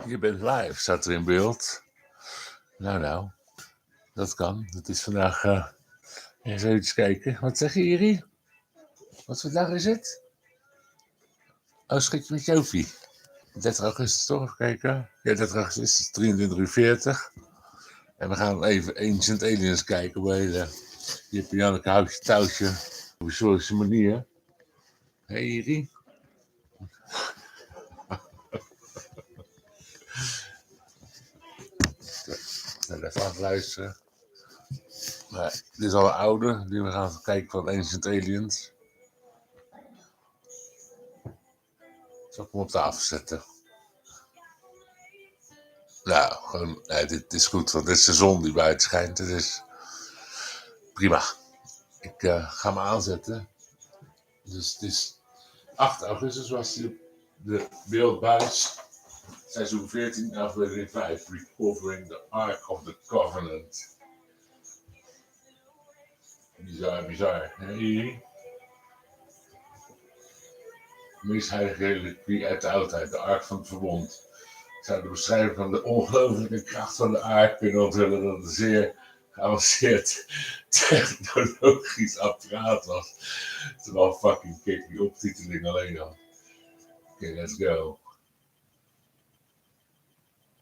Je bent live, staat er in beeld. Nou, dat kan. Het is vandaag... eens even kijken. Wat zeg je, Iri? Wat voor dag is het? Oh, schrik je met Jofie. 30 augustus toch? Even kijken. Ja, 30 augustus, 23:40. En we gaan even Ancient Aliens kijken op een hele Jip en Janneke houtje touwtje. Op een historische manier. Hé, Iri? Nou, even aan het luisteren. Maar dit is al een oude, die we gaan kijken van Ancient Aliens. Zal ik hem op tafel zetten? Nou, gewoon, nee, dit is goed, want dit is de zon die buiten schijnt. Het is prima. Ik ga hem aanzetten. Dus het is 8 augustus was de beeldbuis. Seizoen 14, aflevering 5. Recovering the Ark of the Covenant. Bizar. Hey. Meest heilige reliquie uit de oudheid, de Ark van het Verbond. Ik zou de beschrijving van de ongelooflijke kracht van de aarde kunnen onthullen dat het een zeer geavanceerd technologisch apparaat was. Terwijl fucking kick die optiteling alleen al. Oké, let's go.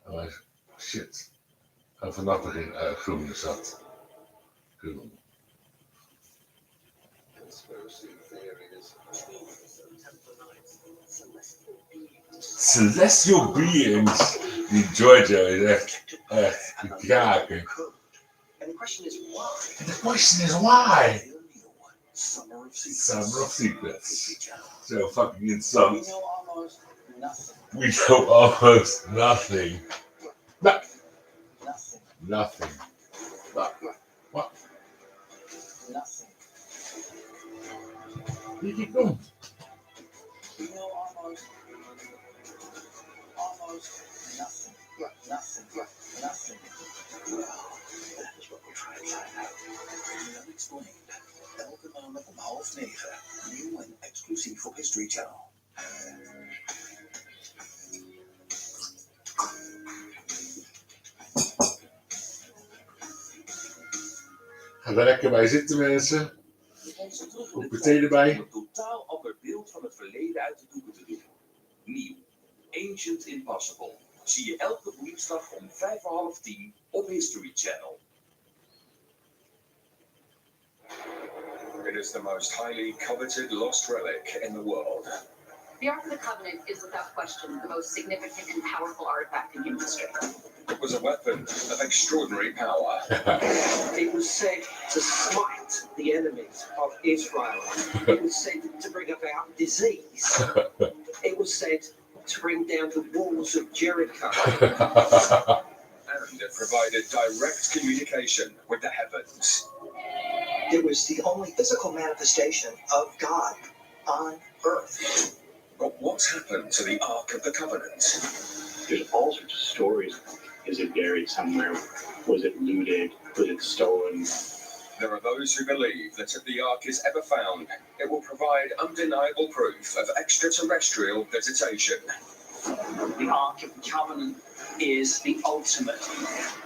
Oh, shit. Oh, vanaf begin groen is dat. Groen. Celestial beings. Die Georgia is echt kraken. And the question is why? Summer of Secrets. So fucking interessant. We know almost nothing. Nothing. What? Nothing. Hier komt. We know almost nothing. Nothing. Well, that is what we're trying to find out. Unexplained. Elke maandag om 8:30. Nieuw en exclusief op History Channel. Ga er lekker bij zitten, mensen. Op de thee erbij. Een totaal ander beeld van het verleden uit de doeken te doen. Nieuw. Ancient Impossible. Zie je elke woensdag om 9:55 op History Channel. It is the most highly coveted lost relic in the world. The Ark of the Covenant is without question the most significant and powerful artifact in human history. It was a weapon of extraordinary power. It was said to smite the enemies of Israel. It was said to bring about disease. It was said to bring down the walls of Jericho. And it provided direct communication with the heavens. It was the only physical manifestation of God on earth. But what happened to the Ark of the Covenant? There's all sorts of stories. Is it buried somewhere? Was it looted? Was it stolen? There are those who believe that if the Ark is ever found, it will provide undeniable proof of extraterrestrial visitation. The Ark of the Covenant is the ultimate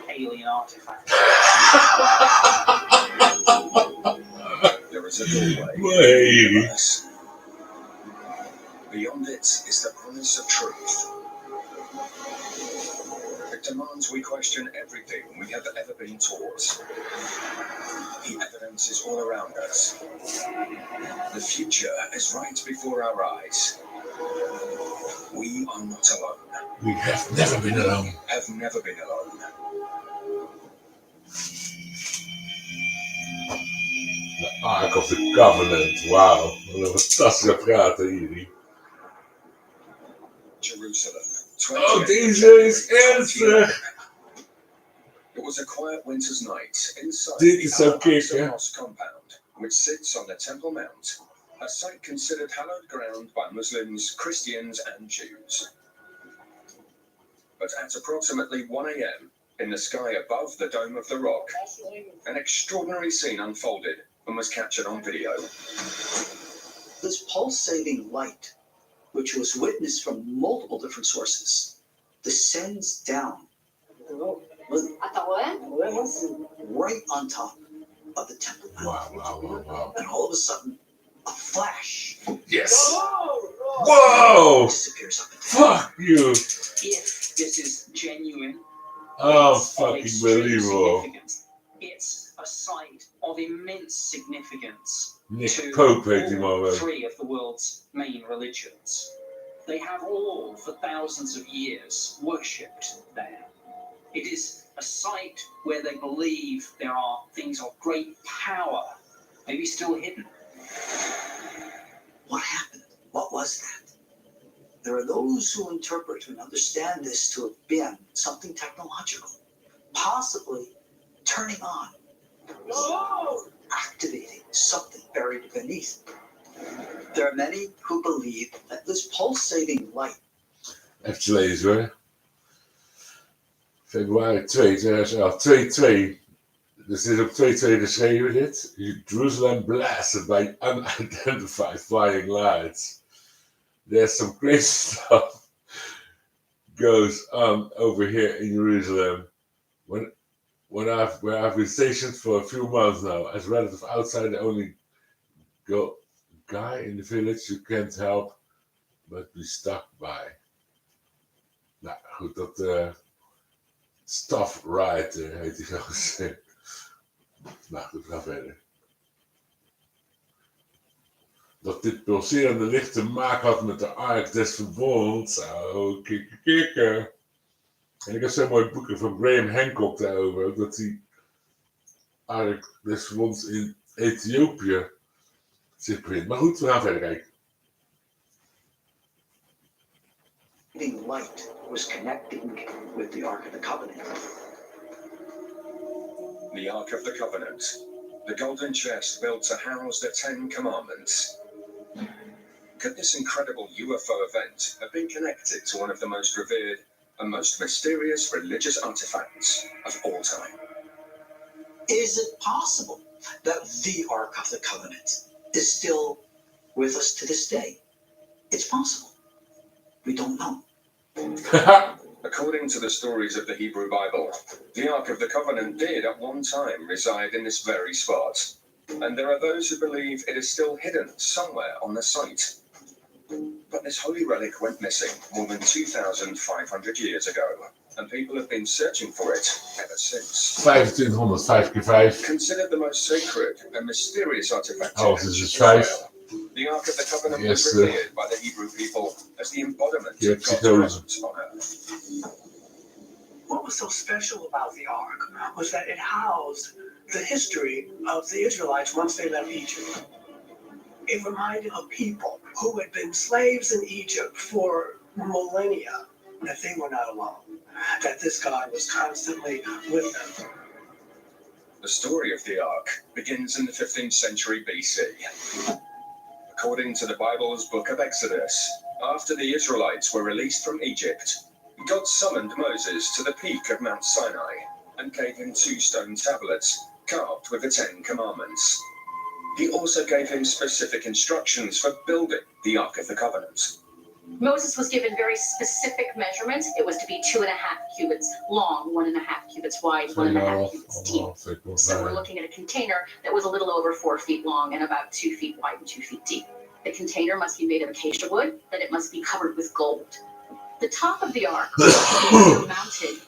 alien artifact. There is a doorway in the Wait. universe. Beyond it is the promise of truth. It demands we question everything we have ever been taught. The evidence is all around us. The future is right before our eyes. We are not alone. We have never been alone. Have never been alone. The Ark of the Covenant. Wauw. Wat een fantastische apparaat, Iri. Jerusalem. Oh, deze is ernstig. It was a quiet winter's night inside Dit is the zo kick, hè? Mosque compound, which sits on the Temple Mount, a site considered hallowed ground by Muslims, Christians, and Jews. But at approximately 1 a.m., in the sky above the Dome of the Rock, an extraordinary scene unfolded and was captured on video. This pulsating light, which was witnessed from multiple different sources, descends down right on top of the Temple Mount. Wow. And all of a sudden, a flash Yes. Whoa! disappears up and down. Fuck you. If this is genuine, Oh, it's of fucking extreme believable. significance. It's a site of immense significance Nick to Pope heet die all man wel. three of the world's main religions. They have all, for thousands of years, worshipped there. It is a site where they believe there are things of great power, maybe still hidden. What happened? What was that? There are those who interpret and understand this to have been something technological, possibly turning on, activating something buried beneath. There are many who believe that this pulsating light. Even te lezen hoor. Februari 2, 2011. 2-2. Dus dit is op 2-2 geschreven dit. Jerusalem blasted by unidentified flying lights. There's some crazy stuff goes on over here in Jerusalem. Where I've been stationed for a few months now, as a relative outside, the only guy in the village you can't help but be stuck by. Nou goed, dat Staff Writer heet die gozer. Nou goed, we gaan verder. Dat dit pulserende licht te maken had met de ark des verbonds. Oh, kikker. En ik heb zo'n mooi boeken van Graham Hancock daarover. Dat die ark des verbonds in Ethiopië zich bevindt. Maar goed, we gaan verder kijken. Light was connecting with the Ark of the Covenant. The Ark of the Covenant, the golden chest built to house the 10 Commandments. Could this incredible UFO event have been connected to one of the most revered and most mysterious religious artifacts of all time? Is it possible that the Ark of the Covenant is still with us to this day? It's possible. We don't know. According to the stories of the Hebrew Bible, the Ark of the Covenant did at one time reside in this very spot. And there are those who believe it is still hidden somewhere on the site. But this holy relic went missing more than 2,500 years ago, and people have been searching for it ever since. 2500, 5x5. Considered the most sacred and mysterious artifact in Oh, this is ancient 5. Israel, the Ark of the Covenant Yes, was revered by the Hebrew people as the embodiment Yeah, of God's psychose. presence on earth. What was so special about the Ark was that it housed the history of the Israelites once they left Egypt. It reminded of people who had been slaves in Egypt for millennia that they were not alone, that this God was constantly with them. The story of the Ark begins in the 15th century BC. According to the Bible's book of Exodus, after the Israelites were released from Egypt, God summoned Moses to the peak of Mount Sinai and gave him 2 stone tablets carved with the 10 Commandments. He also gave him specific instructions for building the Ark of the Covenant. Moses was given very specific measurements. It was to be 2.5 cubits long, 1.5 cubits wide, 1.5 cubits deep. So we're looking at a container that was a little over 4 feet long and about 2 feet wide and 2 feet deep. The container must be made of acacia wood, that it must be covered with gold. The top of the ark was mounted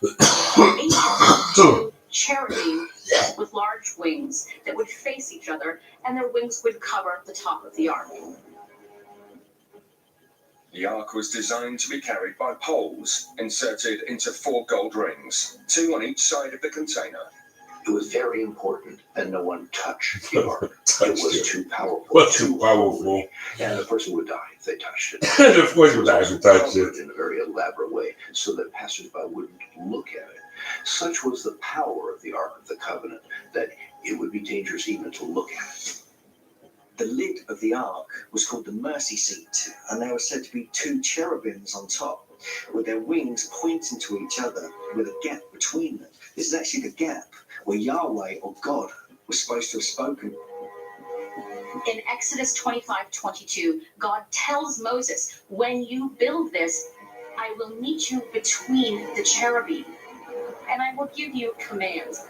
8 cherubim with large wings that would face each other, and their wings would cover the top of the ark. The Ark was designed to be carried by poles inserted into 4 gold rings, 2 on each side of the container. It was very important that no one touch the Ark. It was too powerful. What's too powerful? And the person would die if they touched it. Of course you die if you touch it. In a very elaborate way, so that passersby wouldn't look at it. Such was the power of the Ark of the Covenant that it would be dangerous even to look at it. The lid of the Ark was called the mercy seat, and there were said to be 2 cherubims on top, with their wings pointing to each other, with a gap between them. This is actually the gap where Yahweh, or God, was supposed to have spoken. In Exodus 25:22, God tells Moses, when you build this, I will meet you between the cherubim, and I will give you commands.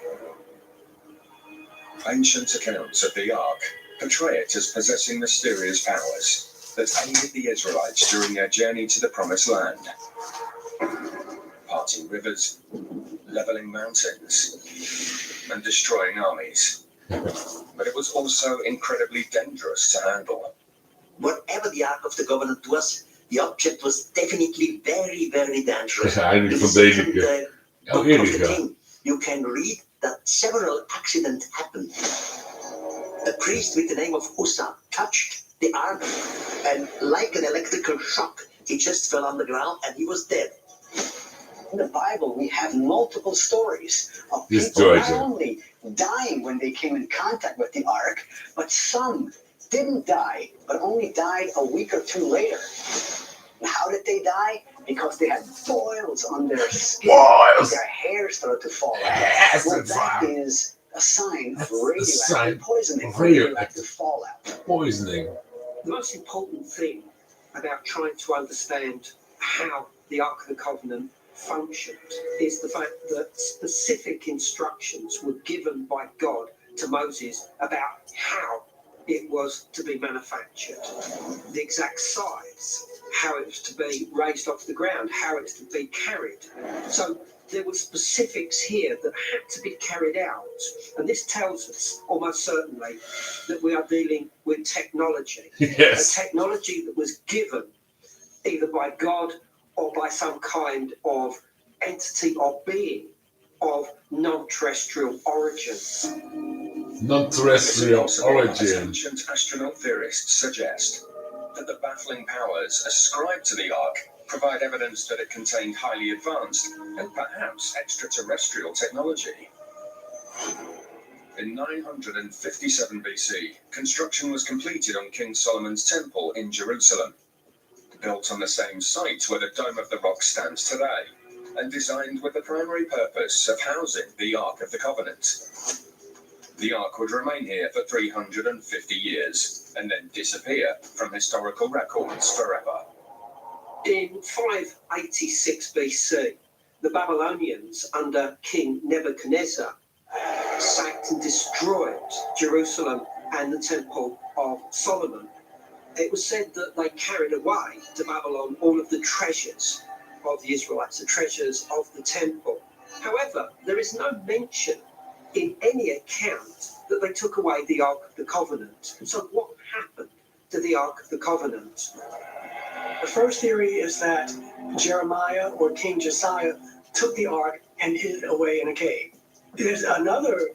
Ancient accounts of the Ark portray it as possessing mysterious powers that aided the Israelites during their journey to the Promised Land, parting rivers, leveling mountains, and destroying armies. But it was also incredibly dangerous to handle. Whatever the Ark of the Covenant was, the object was definitely very, very dangerous. Eindelijk In van the second, Dedeke. Oh, book of the Erika. King, you can read that several accidents happened. A priest with the name of Ussa touched the Ark, and like an electrical shock, he just fell on the ground and he was dead. In the Bible, we have multiple stories of This people Georgia. not only dying when they came in contact with the Ark, but some didn't die, but only died a week or two later. And how did they die? Because they had boils on their skin. Boils. Their hair started to fall out. Yes, Well, that's that right. is a sign of That's a sign radioactive poisoning, of or radioactive radioactive fallout. Poisoning. The most important thing about trying to understand how the Ark of the Covenant functioned is the fact that specific instructions were given by God to Moses about how it was to be manufactured, the exact size, how it was to be raised off the ground, how it was to be carried. So there were specifics here that had to be carried out. And this tells us almost certainly that we are dealing with technology. Yes. A technology that was given either by God or by some kind of entity or being of non-terrestrial origin. Non-terrestrial As origin. ancient astronaut theorists suggest that the baffling powers ascribed to the Ark provide evidence that it contained highly advanced and perhaps extraterrestrial technology. In 957 BC, construction was completed on King Solomon's Temple in Jerusalem, built on the same site where the Dome of the Rock stands today, and designed with the primary purpose of housing the Ark of the Covenant. The Ark would remain here for 350 years, and then disappear from historical records forever. In 586 BC, the Babylonians under King Nebuchadnezzar sacked and destroyed Jerusalem and the Temple of Solomon. It was said that they carried away to Babylon all of the treasures of the Israelites, the treasures of the temple. However, there is no mention in any account that they took away the Ark of the Covenant. So what happened to the Ark of the Covenant? The first theory is that Jeremiah or King Josiah took the ark and hid it away in a cave. There's another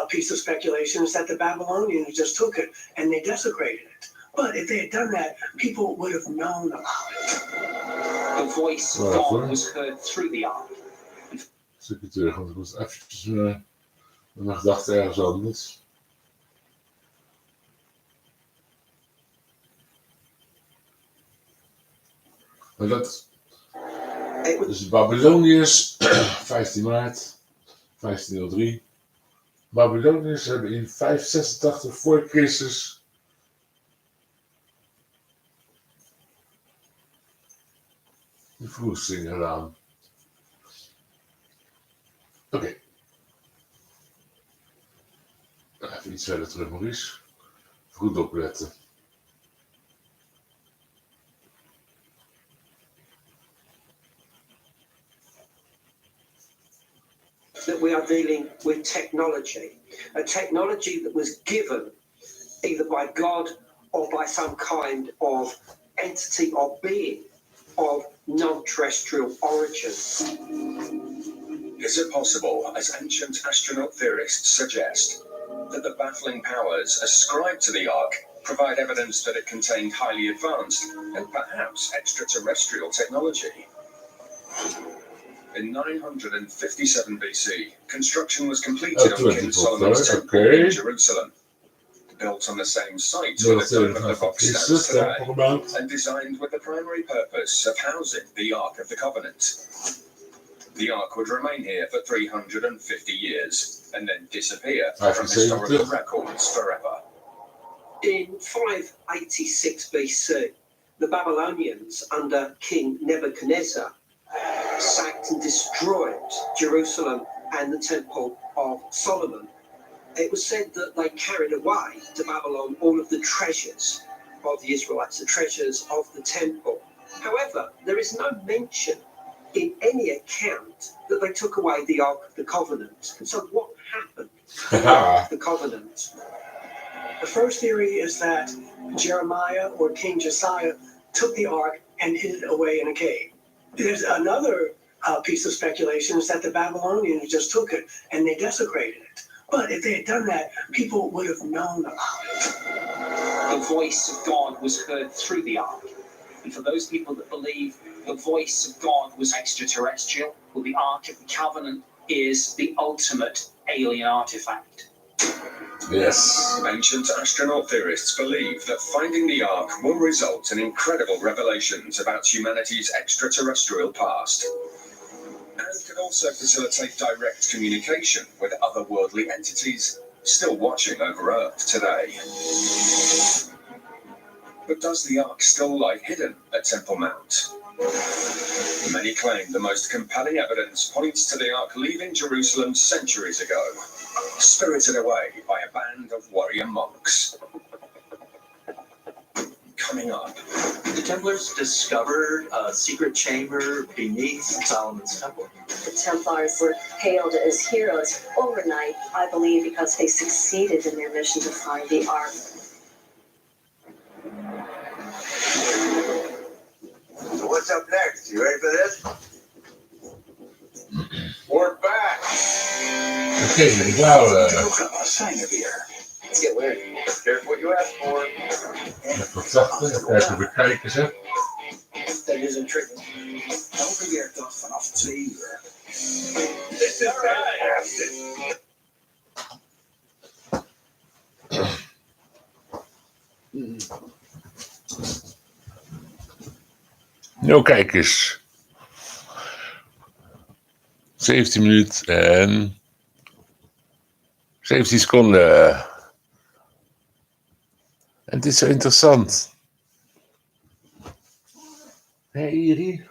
piece of speculation is that the Babylonians just took it and they desecrated it. But if they had done that, people would have known about it. The voice of God was heard through the Ark. Een stukje terug, want ik was eventjes met mijn gedachten ergens anders. Maar dat... Dus de Babyloniërs, 15 maart 1503. Babyloniërs hebben in 586 voor Christus de verwoesting gedaan. Oké. Even iets verder terug, Maurice. Goed opletten. That we are dealing with technology, a technology that was given either by God or by some kind of entity or being of non-terrestrial origin. Is it possible, as ancient astronaut theorists suggest, that the baffling powers ascribed to the Ark provide evidence that it contained highly advanced and perhaps extraterrestrial technology? In 957 BC, construction was completed on King Solomon's Temple in Jerusalem, built on the same site where the Dome of the Rock stands today, and designed with the primary purpose of housing the Ark of the Covenant. The Ark would remain here for 350 years, and then disappear from historical records forever. In 586 BC, the Babylonians under King Nebuchadnezzar sacked and destroyed Jerusalem and the Temple of Solomon, it was said that they carried away to Babylon all of the treasures of the Israelites, the treasures of the temple. However, there is no mention in any account that they took away the Ark of the Covenant. So what happened to the Ark of the Covenant? The first theory is that Jeremiah or King Josiah took the ark and hid it away in a cave. There's another piece of speculation is that the Babylonians just took it and they desecrated it. But if they had done that, people would have known about it. The voice of God was heard through the ark. And for those people that believe the voice of God was extraterrestrial, well, the Ark of the Covenant is the ultimate alien artifact. Yes. Ancient astronaut theorists believe that finding the Ark will result in incredible revelations about humanity's extraterrestrial past, and could also facilitate direct communication with otherworldly entities still watching over Earth today. But does the Ark still lie hidden at Temple Mount? Many claim the most compelling evidence points to the Ark leaving Jerusalem centuries ago, spirited away by a band of warrior monks. Coming up. The Templars discovered a secret chamber beneath Solomon's temple. The Templars were hailed as heroes overnight, I believe, because they succeeded in their mission to find the Ark. So what's up next? You ready for this? We're back. Oké, nou, Let's get weird. Careful what you ask for. even zachter, even bekijken ze. Dat is een trick. Elke werkdag vanaf 2 uur. This is fantastic. Nou, kijk eens. 17 minuten en 17 seconden. En het is zo interessant. Hé, Iri?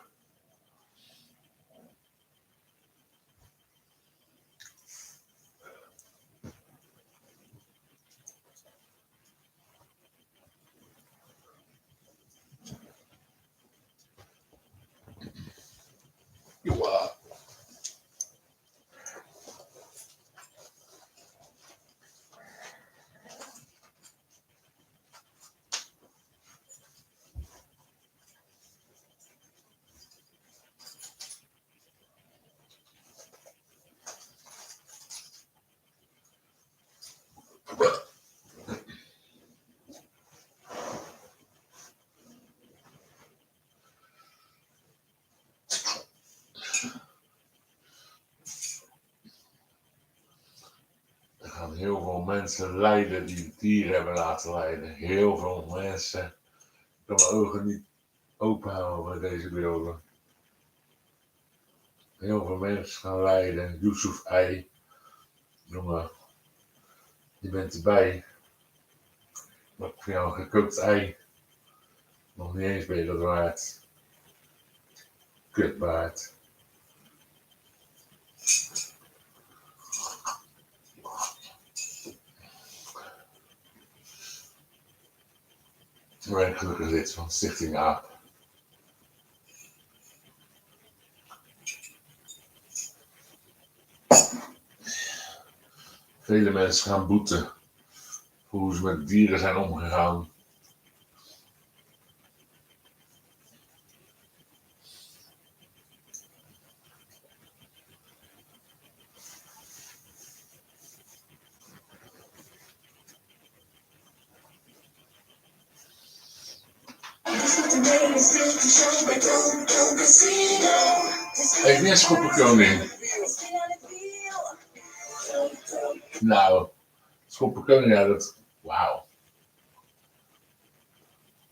Joa. Er gaan heel veel mensen lijden die dieren hebben laten lijden. Heel veel mensen. Ik kan mijn ogen niet open houden bij deze beelden. Heel veel mensen gaan lijden. Yusuf Ei. Jongen, je bent erbij. Maar voor jou een gekookt ei. Nog niet eens ben je dat waard. Kutbaard. Ik ben gelukkig lid van Stichting AAP. Vele mensen gaan boeten voor hoe ze met dieren zijn omgegaan. Ik ben schoppenkoning. Nou, schoppenkoning, ja, dat... Wauw.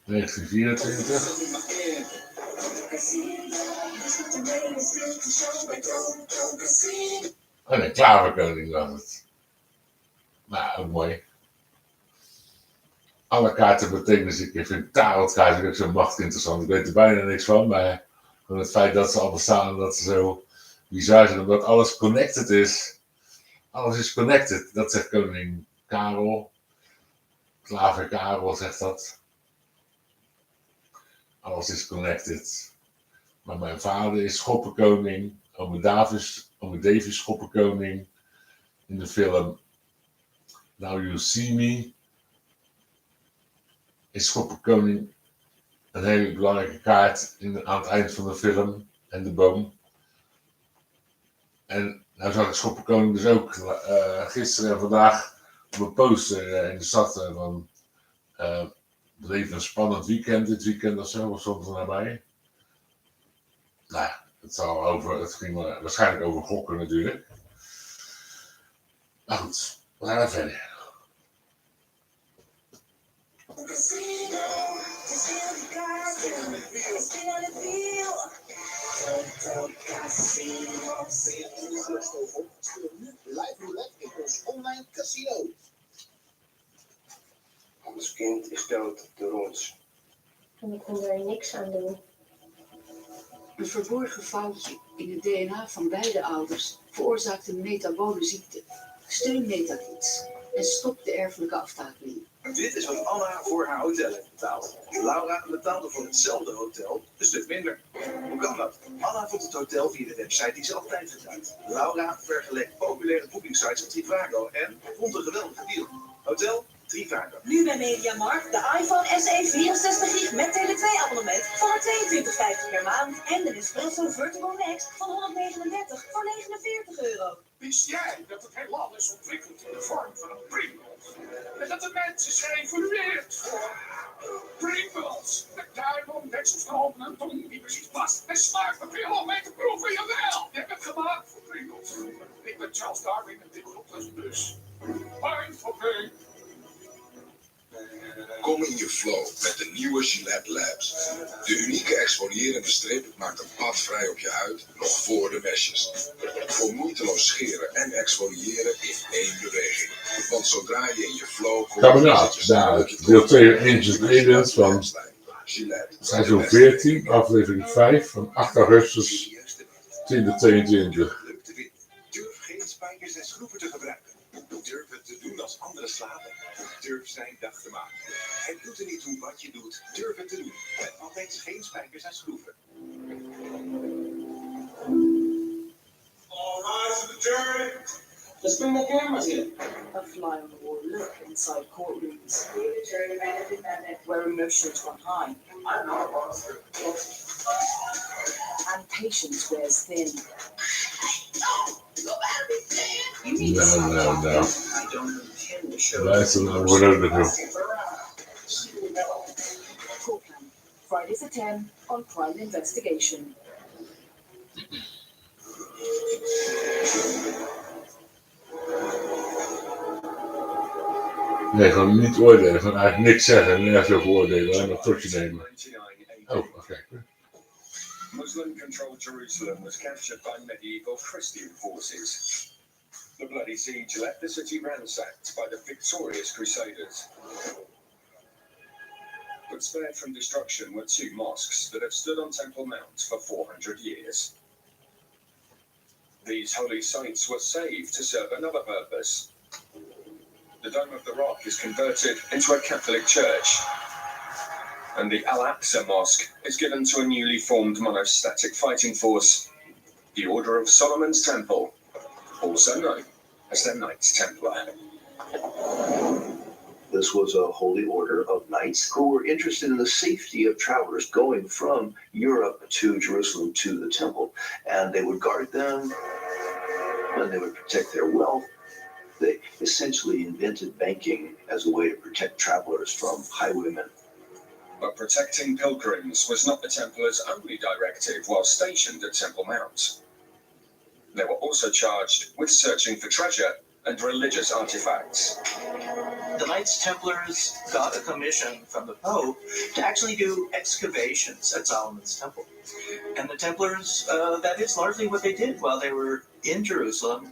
1924. Oh nee, klaverkoning was het. Nou, ook mooi. Alle kaarten betekenen, ik vind tarotkaarten ook zo machtig interessant. Ik weet er bijna niks van, maar Van het feit dat ze al bestaan en dat ze zo bizar zijn, omdat alles connected is. Alles is connected, dat zegt koning Karel. Klaver Karel zegt dat. Alles is connected. Maar mijn vader is schoppenkoning. Ome Dave is schoppenkoning. In de film Now You See Me is schoppenkoning een hele belangrijke kaart aan het eind van de film. En de boom. En nou zag ik schoppenkoning dus ook gisteren en vandaag op een poster in de stad van het even een spannend weekend dit weekend of zo, of stond er nabij. Nou ja, het ging waarschijnlijk over gokken natuurlijk. Maar goed, we gaan verder. Live roulette in ons online casino. Ons kind is dood door ons. En ik kon er niks aan doen. Een verborgen foutje in het DNA van beide ouders veroorzaakt een metabole ziekte. Steun Metakids en stop de erfelijke aftakeling. Dit is wat Anna voor haar hotel heeft betaald. Laura betaalde voor hetzelfde hotel een stuk minder. Hoe kan dat? Anna vond het hotel via de website die ze altijd gebruikt. Laura vergeleek populaire boekingsites op Trivago en vond een geweldige deal. Hotel Trivago. Nu bij Mediamarkt de iPhone SE 64 gig met Tele2 abonnement voor maar €22,50 per maand. En de Nespresso Vertical Next van €139 voor €49. Wist jij dat het heelal is ontwikkeld in de vorm van een Pringles? En dat de mens is geëvolueerd voor Pringles? Met duimel, dekselschroven en tong die precies past. En smaakt heb je al mee te proeven, jawel! Je hebt het gemaakt voor Pringles. Ik ben Charles Darwin en dit klopt als bus. Mind for Pring. Kom in je flow met de nieuwe Gillette Labs. De unieke exfolierende strip maakt een pad vrij op je huid nog voor de mesjes. Voor moeiteloos scheren en exfoliëren in één beweging. Want zodra je in je flow komt... Kabinet, deel 2 Ancient Aliens van seizoen 14, aflevering 5 van 8 augustus 2022. Durf geen spijkers en schroeven te gebruiken. Durf het te doen als anderen slapen. Durf zijn dag te maken. Het doet er niet toe wat je doet. Durf het te doen. Met altijd geen spijkers en schroeven. All rise for the jury. Let's bring the cameras in. A fly on the wall look inside courtrooms where emotions run high and patience wears thin. No. Luister naar woorden erop. Courtland, Fridays at 10 on Crime Investigation. Nee, gewoon niet oordelen, gewoon eigenlijk niks zeggen, nergens over oordelen, alleen maar tot je nemen. Oh, wacht even. Muslim-controlled Jerusalem was captured by medieval Christian forces. The bloody siege left the city ransacked by the victorious Crusaders. But spared from destruction were two mosques that have stood on Temple Mount for 400 years. These holy sites were saved to serve another purpose. The Dome of the Rock is converted into a Catholic church, and the Al-Aqsa Mosque is given to a newly formed monostatic fighting force, the Order of Solomon's Temple, also known as the Knights Templar. This was a holy order of knights who were interested in the safety of travelers going from Europe to Jerusalem to the temple. And they would guard them, and they would protect their wealth. They essentially invented banking as a way to protect travelers from highwaymen. But protecting pilgrims was not the Templars' only directive while stationed at Temple Mount. They were also charged with searching for treasure and religious artifacts. The Knights Templars got a commission from the Pope to actually do excavations at Solomon's Temple. And the Templars, that is largely what they did while they were in Jerusalem.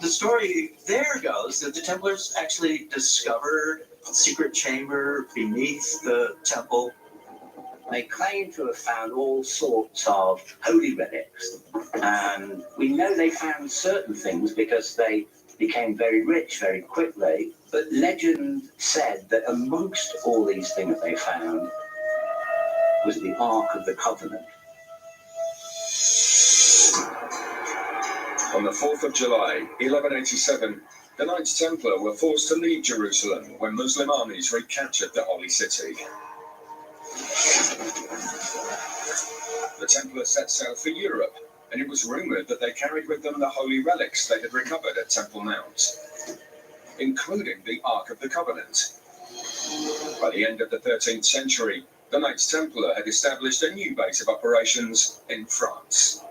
The story there goes that the Templars actually discovered a secret chamber beneath the temple. They claim to have found all sorts of holy relics. And we know they found certain things because they became very rich very quickly. But legend said that amongst all these things they found was the Ark of the Covenant. On the 4th of July, 1187, the Knights Templar were forced to leave Jerusalem when Muslim armies recaptured the Holy City. The Templars set sail for Europe, and it was rumoured that they carried with them the holy relics they had recovered at Temple Mount, including the Ark of the Covenant. By the end of the 13th century, the Knights Templar had established a new base of operations in France.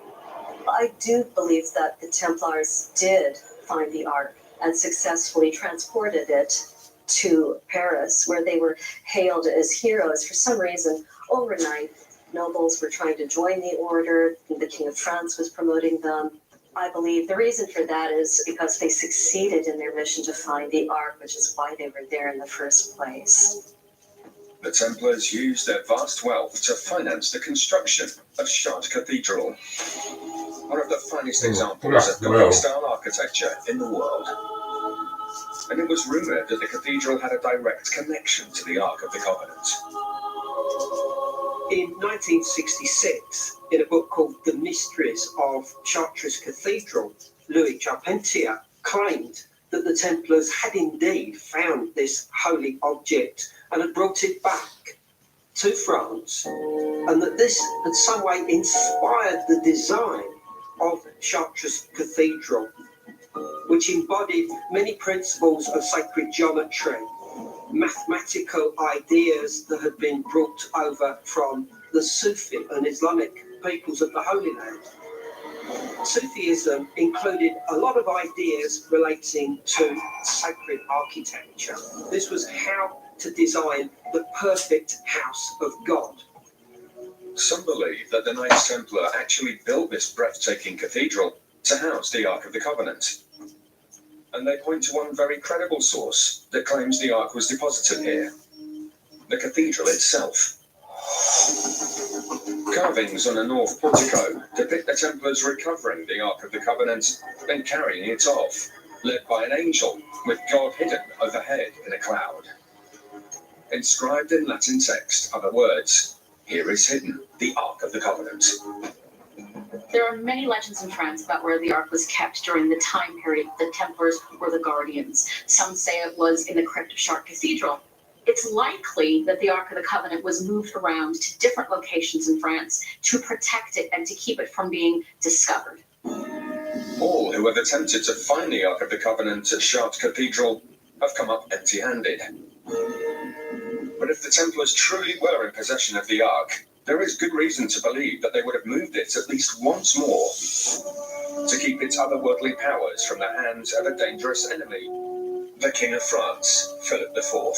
I do believe that the Templars did find the Ark and successfully transported it to Paris, where they were hailed as heroes. For some reason, overnight, nobles were trying to join the order. The King of France was promoting them. I believe the reason for that is because they succeeded in their mission to find the Ark, which is why they were there in the first place. The Templars used their vast wealth to finance the construction of Chartres Cathedral, one of the finest examples of Gothic-style architecture in the world. And it was rumoured that the cathedral had a direct connection to the Ark of the Covenant. In 1966, in a book called The Mysteries of Chartres Cathedral, Louis Charpentier claimed that the Templars had indeed found this holy object and had brought it back to France, and that this had some way inspired the design of Chartres Cathedral, which embodied many principles of sacred geometry, mathematical ideas that had been brought over from the Sufi and Islamic peoples of the Holy Land. Sufism included a lot of ideas relating to sacred architecture. This was how to design the perfect house of God. Some believe that the Knights Templar actually built this breathtaking cathedral to house the Ark of the Covenant. And they point to one very credible source that claims the Ark was deposited here: the cathedral itself. Carvings on a north portico depict the Templars recovering the Ark of the Covenant and carrying it off, led by an angel with God hidden overhead in a cloud. Inscribed in Latin text are the words, "Here is hidden the Ark of the Covenant." There are many legends in France about where the Ark was kept during the time period the Templars were the guardians. Some say it was in the crypt of Chartres Cathedral. It's likely that the Ark of the Covenant was moved around to different locations in France to protect it and to keep it from being discovered. All who have attempted to find the Ark of the Covenant at Chartres Cathedral have come up empty-handed. But if the Templars truly were in possession of the Ark, there is good reason to believe that they would have moved it at least once more to keep its otherworldly powers from the hands of a dangerous enemy, the King of France, Philip IV.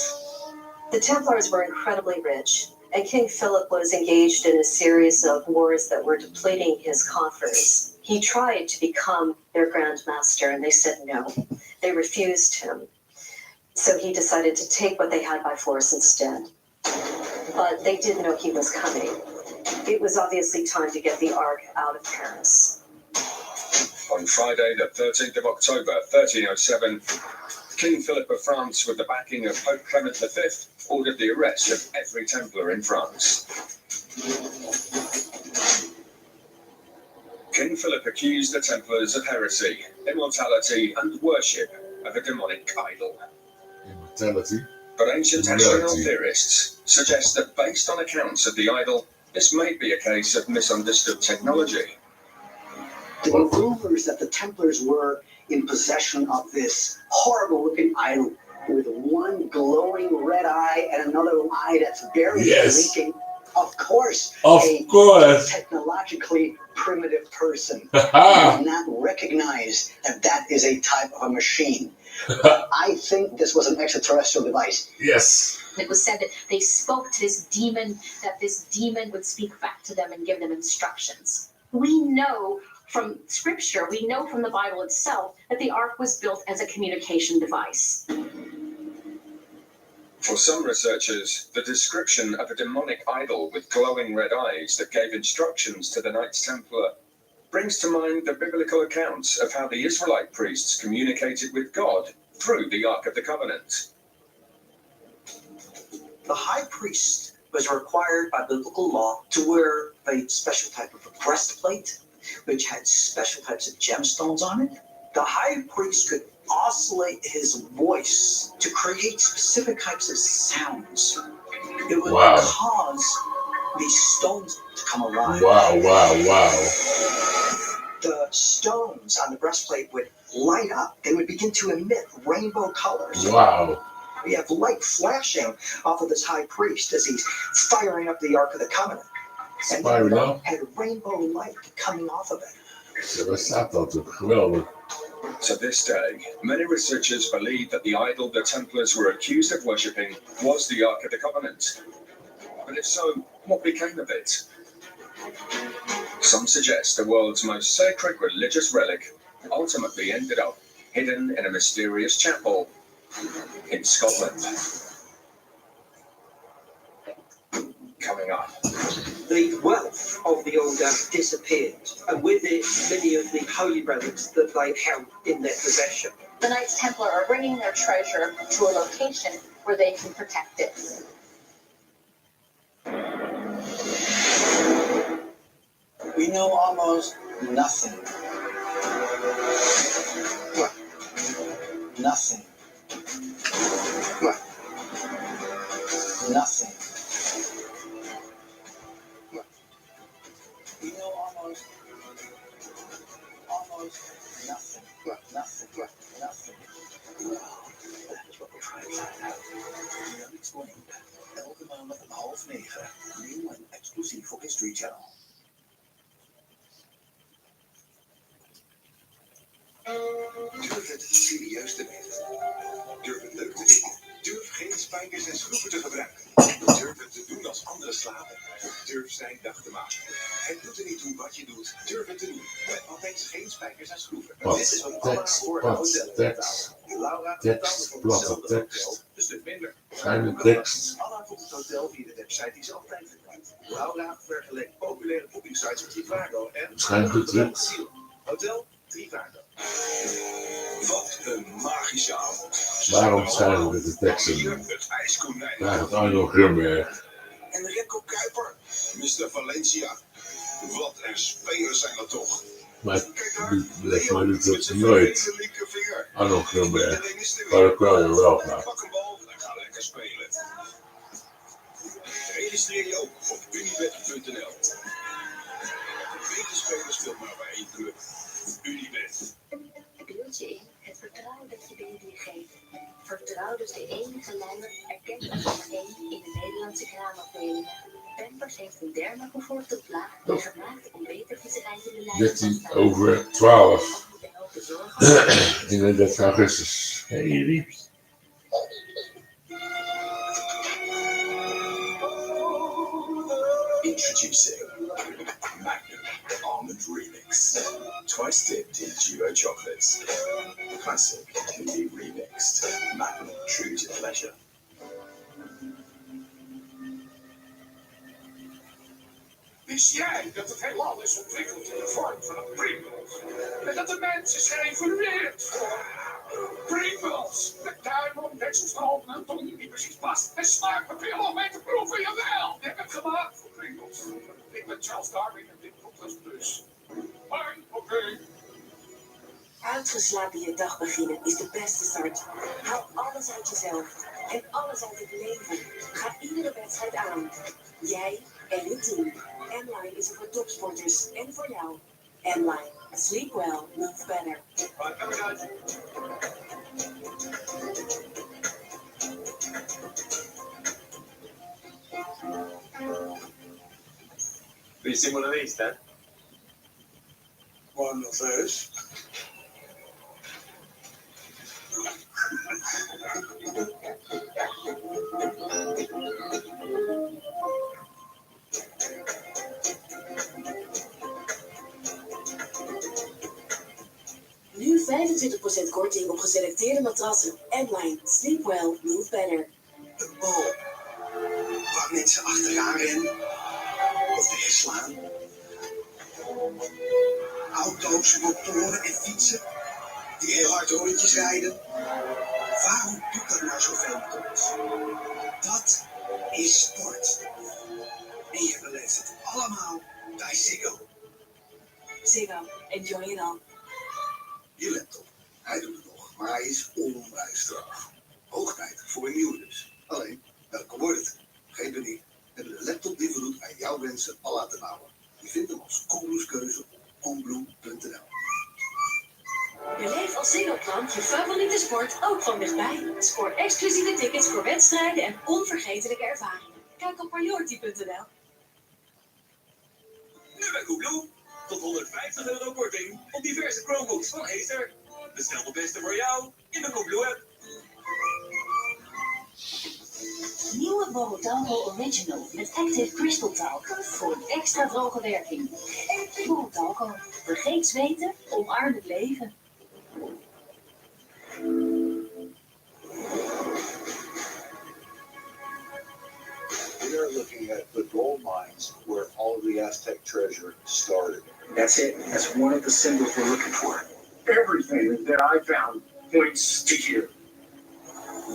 The Templars were incredibly rich, and King Philip was engaged in a series of wars that were depleting his coffers. He tried to become their Grand Master, and they said no. They refused him. So he decided to take what they had by force instead. But they didn't know he was coming. It was obviously time to get the Ark out of Paris. On Friday, the 13th of October, 1307, King Philip of France, with the backing of Pope Clement V, ordered the arrest of every Templar in France. King Philip accused the Templars of heresy, immortality, and worship of a demonic idol. Immortality? But ancient astronaut theorists suggest that based on accounts of the idol, this may be a case of misunderstood technology. There were rumors that the Templars were in possession of this horrible-looking idol with one glowing red eye and another eye that's barely blinking. Of course, a technologically primitive person would not recognize that that is a type of a machine. But I think this was an extraterrestrial device. Yes. It was said that they spoke to this demon, that this demon would speak back to them and give them instructions. We know from Scripture, we know from the Bible itself, that the Ark was built as a communication device. For some researchers, the description of a demonic idol with glowing red eyes that gave instructions to the Knights Templar brings to mind the biblical accounts of how the Israelite priests communicated with God through the Ark of the Covenant. The high priest was required by biblical law to wear a special type of a breastplate, which had special types of gemstones on it. The high priest could oscillate his voice to create specific types of sounds. It would cause these stones to come alive. Wow. The stones on the breastplate would light up. They would begin to emit rainbow colors. Wow. We have light flashing off of this high priest as he's firing up the Ark of the Covenant. And then had rainbow light coming off of it. Ja, waar staat dat op? Geweldig. To this day, many researchers believe that the idol the Templars were accused of worshipping was the Ark of the Covenant. But if so, what became of it? Some suggest the world's most sacred religious relic ultimately ended up hidden in a mysterious chapel in Scotland. Coming up. The wealth of the old Ark disappeared, and with it, many of the holy relics that they held in their possession. The Knights Templar are bringing their treasure to a location where they can protect it. We know almost nothing. What? Nothing. What? Nothing. What? We know almost nothing. What? Nothing. What? Nothing. Well, that is what we're trying to find out. Aliens8-14-5. Elke maandag om 8:30. Nieuw en exclusief voor History Channel. Durf het serieus te nemen. Durf het leuk te vinden. Durf geen spijkers en schroeven te gebruiken. Durf het te doen als anderen slapen. Durf zijn dag te maken. Het doet er niet toe wat je doet. Durf het te doen. Met altijd geen spijkers en schroeven. Dit is wat Anna voor haar hotel tekst. Laura platte tekst. een stuk minder. Schuine tekst. Anna vond het hotel via de website die ze altijd gebruikt. Laura vergeleek populaire boekingsites met Trivago en... Schuin gedrukt. Hotel Trivago. Wat een magische avond. Waarom schrijven we de teksten? Het ijskonijn. Daar het Arno Grunberg. En Remco Kuiper. Mr. Valencia. Wat een spelers zijn dat toch. Maar doet dat nooit. Arno Grunberg. Maar dat kan je wel graag. Pak een bal en ga lekker spelen. Registreer je ook op unibet.nl. Beter spelers speelt maar bij één club. Unibet. Beeld je in het vertrouwen dat je baby geeft. Vertrouw dus de enige luier erkend als nummer 1 in de Nederlandse kraamafdelingen. Pampers heeft een dermacomfort toplaag die gemaakt om beter viezigheid in de luier te 13 over 12. 31 augustus. Hey jullie. Introducing Magnum Almond Remix. Twice dipped in duo chocolates. Classic can be remixed. Magnum, true to pleasure. Wist jij dat het heelal is ontwikkeld in de vorm van een priemels? En dat de mens is geëvolueerd voor priemels? Met duimel, dekselstroom en tong die niet precies past. En smaakpapillen om mee te proeven, jawel! Ik heb het gemaakt voor priemels. Ik ben Charles Darwin en dit komt dus. Maar, oké. Uitgeslapen je dag beginnen is de beste start. Haal alles uit jezelf en alles uit het leven. Ga iedere wedstrijd aan. Jij en je team. M-Line is er voor topsporters en voor jou. M-Line. Sleep well, move better. Vi siamo una lista? One of those. Nu 25% korting op geselecteerde matrassen. M-Line. Sleep well, move better. Een bal waar mensen achteraan rennen of wegslaan. Auto's, motoren en fietsen die heel hard rondjes rijden. Waarom doet dat nou zoveel met ons? Dat is sport. En je beleeft het allemaal bij Ziggo. Ziggo, enjoy it all. Je laptop. Hij doet het nog, maar hij is onwijs traag. Hoog tijd voor een nieuwe dus. Alleen, welke wordt het? Geen paniek. We hebben de laptop die voldoet aan jouw wensen al laten bouwen. Je vindt hem als Coolblues keuze op coolblue.nl. Beleef als Ziggo-klant je favoriete sport ook van dichtbij. Scoor exclusieve tickets voor wedstrijden en onvergetelijke ervaringen. Kijk op priority.nl. Nu bij Coolblue. Tot €150 korting op diverse Chromebooks van Acer. Bestel de beste voor jou in de Coolblue-app. Nieuwe Borotalco Original met Active Crystal Talc voor een extra droge werking. Borotalco, vergeet zweten, omarm het leven. We are looking at the gold mines where all of the Aztec treasure started. That's it. That's one of the symbols we're looking for. Everything that I found points to here.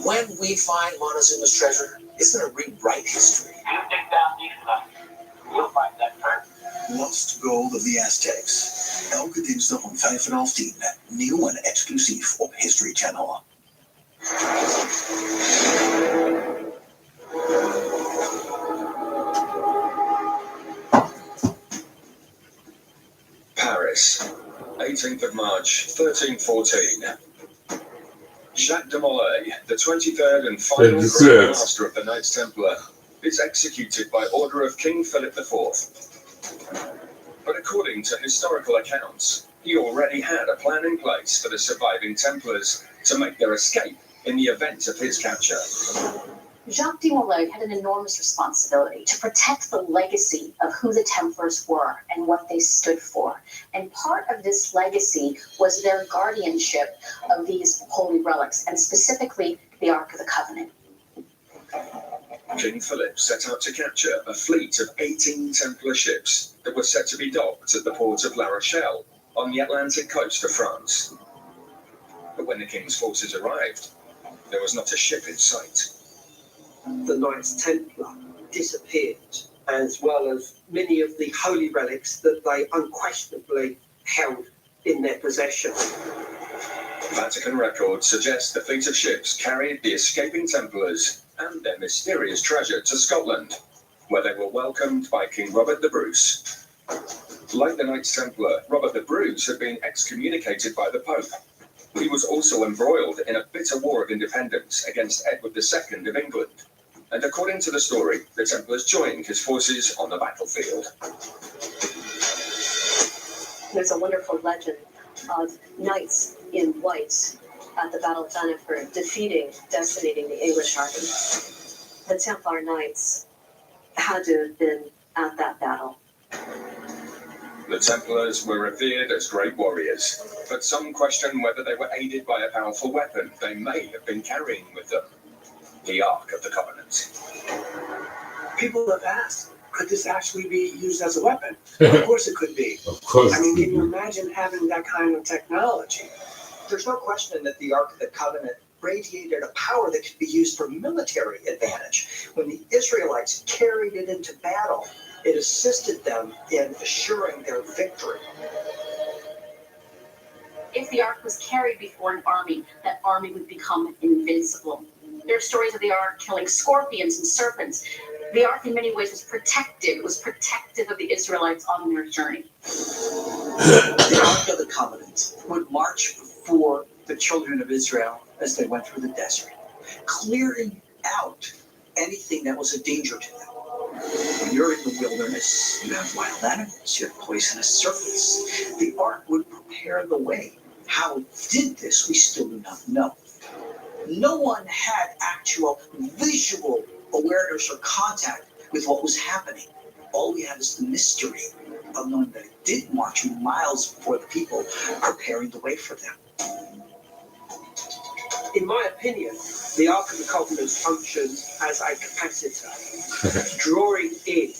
When we find Montezuma's treasure, it's going to rewrite history. You dig down deep enough, you'll find that treasure. Lost Gold of the Aztecs. Elke dinsdag om 5:30. Nieuw en exclusief op History Channel. Paris, 18th of March, 1314. Jacques de Molay, the 23rd and final Grand Master of the Knights Templar, is executed by order of King Philip IV. But according to historical accounts, he already had a plan in place for the surviving Templars to make their escape in the event of his capture. Jacques de Molay had an enormous responsibility to protect the legacy of who the Templars were and what they stood for. And part of this legacy was their guardianship of these holy relics, and specifically the Ark of the Covenant. King Philip set out to capture a fleet of 18 Templar ships that were set to be docked at the port of La Rochelle on the Atlantic coast of France. But when the king's forces arrived, there was not a ship in sight. The Knights Templar disappeared, as well as many of the holy relics that they unquestionably held in their possession. Vatican records suggest the fleet of ships carried the escaping Templars and their mysterious treasure to Scotland, where they were welcomed by King Robert the Bruce. Like the Knights Templar, Robert the Bruce had been excommunicated by the Pope. He was also embroiled in a bitter war of independence against Edward II of England. And according to the story, the Templars joined his forces on the battlefield. There's a wonderful legend of knights in white at the Battle of Bannockburn defeating, decimating the English army. The Templar Knights had to have been at that battle. The Templars were revered as great warriors, but some question whether they were aided by a powerful weapon they may have been carrying with them. The Ark of the Covenant. People have asked, could this actually be used as a weapon? Of course it could be. Of course. I mean, can you imagine having that kind of technology? There's no question that the Ark of the Covenant radiated a power that could be used for military advantage. When the Israelites carried it into battle, it assisted them in assuring their victory. If the Ark was carried before an army, that army would become invincible. There are stories of the Ark killing scorpions and serpents. The Ark in many ways was protective. It was protective of the Israelites on their journey. The Ark of the Covenant would march before the children of Israel as they went through the desert, clearing out anything that was a danger to them. When you're in the wilderness, you have wild animals, you have poisonous serpents. The Ark would prepare the way. How it did this, we still do not know. No one had actual visual awareness or contact with what was happening. All we have is the mystery of knowing that it did march miles before the people, preparing the way for them. in my opinion, the Ark of the Covenant functioned as a capacitor, drawing in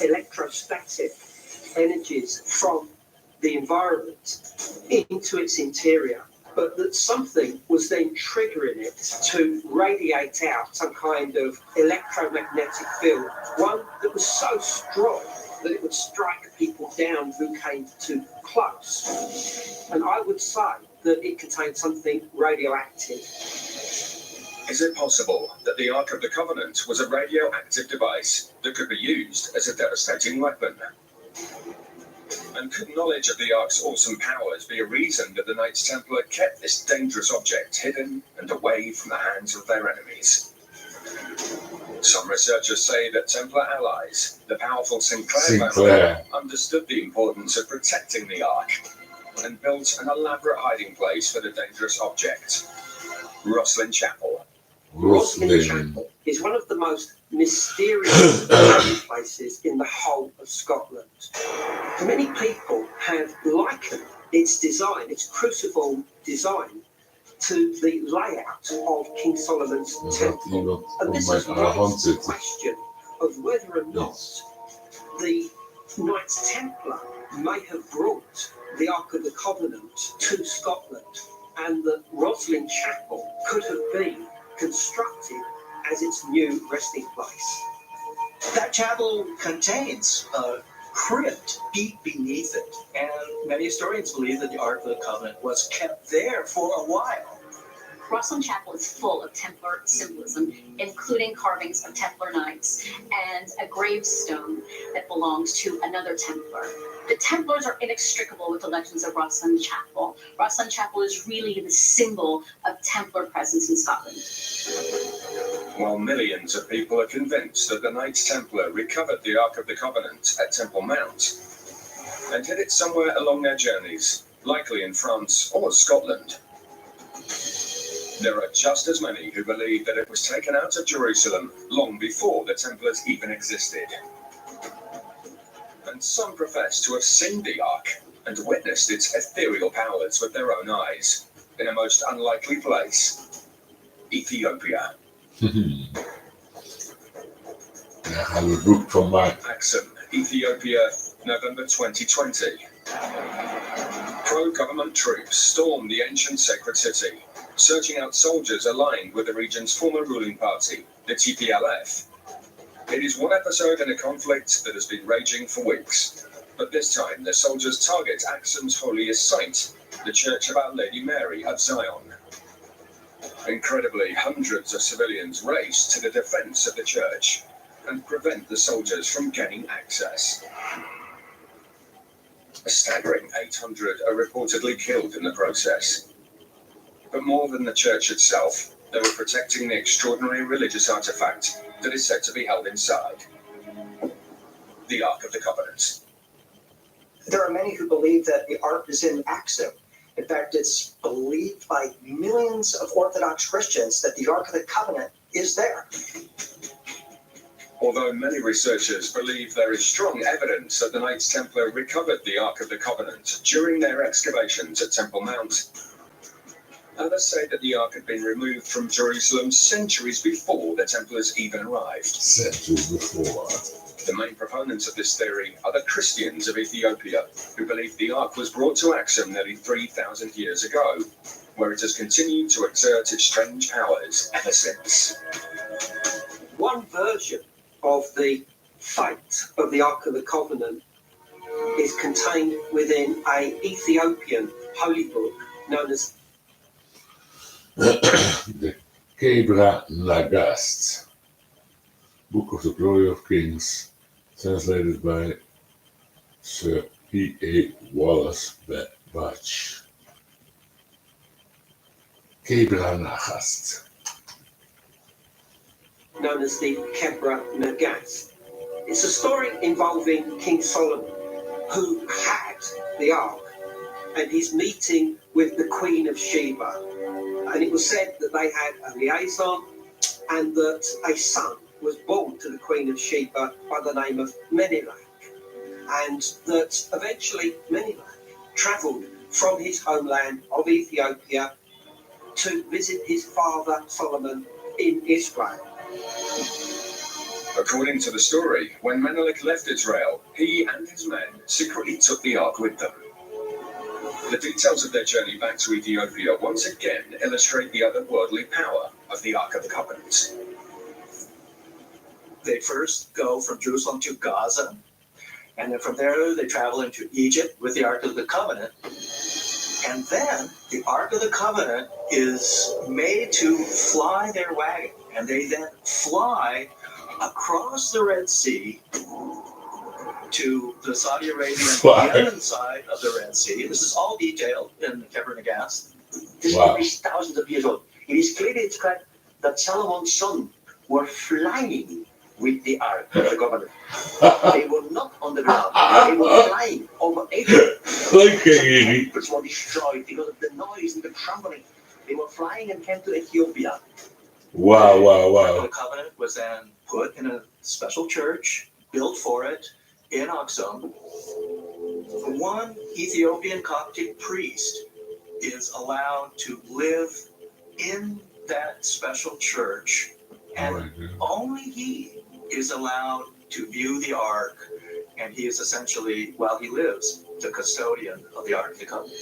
electrostatic energies from the environment into its interior, but that something was then triggering it to radiate out some kind of electromagnetic field, one that was so strong that it would strike people down who came too close. And I would say that it contained something radioactive. Is it possible that the Ark of the Covenant was a radioactive device that could be used as a devastating weapon? And could knowledge of the Ark's awesome powers be a reason that the Knights Templar kept this dangerous object hidden and away from the hands of their enemies? Some researchers say that Templar allies, the powerful Sinclair family, understood the importance of protecting the Ark and built an elaborate hiding place for the dangerous object, Roslin Chapel. Roslin Chapel is one of the most mysterious hiding places in the whole of Scotland. Many people have likened its design, its cruciform design, to the layout of King Solomon's temple. And this is the question of whether or not the Knights Templar may have brought the Ark of the Covenant to Scotland, and that Roslin Chapel could have been constructed as its new resting place. That chapel contains a crypt deep beneath it, and many historians believe that the Ark of the Covenant was kept there for a while. Roslin Chapel is full of Templar symbolism, including carvings of Templar knights and a gravestone that belonged to another Templar. The Templars are inextricable with the legends of Roslin Chapel. Roslin Chapel is really the symbol of Templar presence in Scotland. While millions of people are convinced that the Knights Templar recovered the Ark of the Covenant at Temple Mount and hid it somewhere along their journeys, likely in France or Scotland, there are just as many who believe that it was taken out of Jerusalem long before the Templars even existed. And some profess to have seen the Ark and witnessed its ethereal powers with their own eyes in a most unlikely place, Ethiopia. Axum, Ethiopia, November 2020. Pro-government troops stormed the ancient sacred city, searching out soldiers aligned with the region's former ruling party, the TPLF. It is one episode in a conflict that has been raging for weeks, but this time the soldiers target Axum's holiest site, the Church of Our Lady Mary of Zion. Incredibly, hundreds of civilians race to the defense of the church and prevent the soldiers from gaining access. A staggering 800 are reportedly killed in the process. But more than the church itself, they were protecting the extraordinary religious artifact that is said to be held inside, the Ark of the Covenant. There are many who believe that the Ark is in Axum. In fact, it's believed by millions of Orthodox Christians that the Ark of the Covenant is there. Although many researchers believe there is strong evidence that the Knights Templar recovered the Ark of the Covenant during their excavations at Temple Mount, others say that the Ark had been removed from Jerusalem centuries before the Templars even arrived. Centuries before. The main proponents of this theory are the Christians of Ethiopia, who believe the Ark was brought to Axum nearly 3,000 years ago, where it has continued to exert its strange powers ever since. One version of the fate of the Ark of the Covenant is contained within an Ethiopian holy book known as the Kebra Nagast, Book of the Glory of Kings, translated by Sir P.A. Wallace Batch. Kebra Nagast, known as the Kebra Nagast. It's a story involving King Solomon, who had the Ark, and his meeting with the Queen of Sheba. And it was said that they had a liaison and that a son was born to the Queen of Sheba by the name of Menelek. And that eventually Menelek travelled from his homeland of Ethiopia to visit his father Solomon in Israel. According to the story, when Menelik left Israel, he and his men secretly took the ark with them. The details of their journey back to Ethiopia once again illustrate the otherworldly power of the Ark of the Covenant. They first go from Jerusalem to Gaza, and then from there they travel into Egypt with the Ark of the Covenant. And then the Ark of the Covenant is made to fly their wagon, and they then fly across the Red Sea to the Saudi Arabian Yemen side of the Red Sea. This is all detailed in the Keber Nagast. This book is thousands of years old. It is clearly described that Solomon's son were flying with the Ark of the Covenant. They were not on the ground. They were flying over Egypt. Which were destroyed because of the noise and the trembling. They were flying and came to Ethiopia. Wow. The covenant was then put in a special church, built for it, in Aksum. One Ethiopian Coptic priest is allowed to live in that special church, and only he is allowed to view the ark, and he is essentially, while he lives, the custodian of the Ark of the Covenant.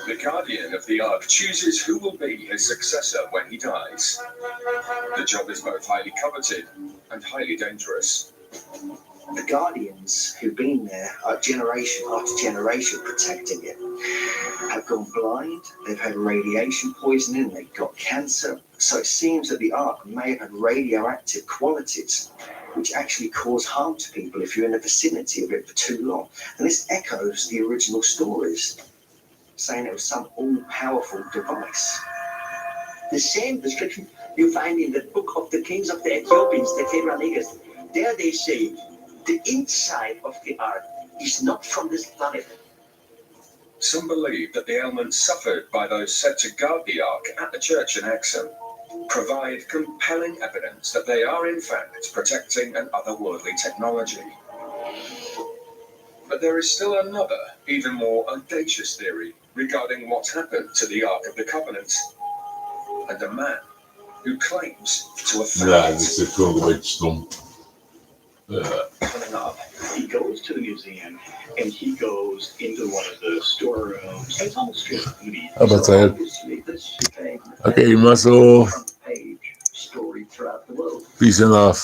The guardian of the ark chooses who will be his successor when he dies. The job is both highly coveted and highly dangerous. The guardians who've been there generation after generation protecting it have gone blind, they've had radiation poisoning, they've got cancer. So it seems that the ark may have had radioactive qualities which actually cause harm to people if you're in the vicinity of it for too long. And this echoes the original stories, saying it was some all-powerful device. The same description you find in the book of the kings of the Ethiopians, the Keber Nagast. There they say the inside of the ark is not from this planet. Some believe that the ailments suffered by those set to guard the ark at the church in Aksum provide compelling evidence that they are in fact protecting an otherworldly technology. But there is still another, even more audacious theory regarding what happened to the Ark of the Covenant, and a man who claims to have found Ja, it. dat is gewoon een beetje stom. Coming up, he goes to the museum and he goes into one of the storerooms. It's almost graffiti. But Obviously, this became okay, muscle. front page story throughout the world. Peace and love.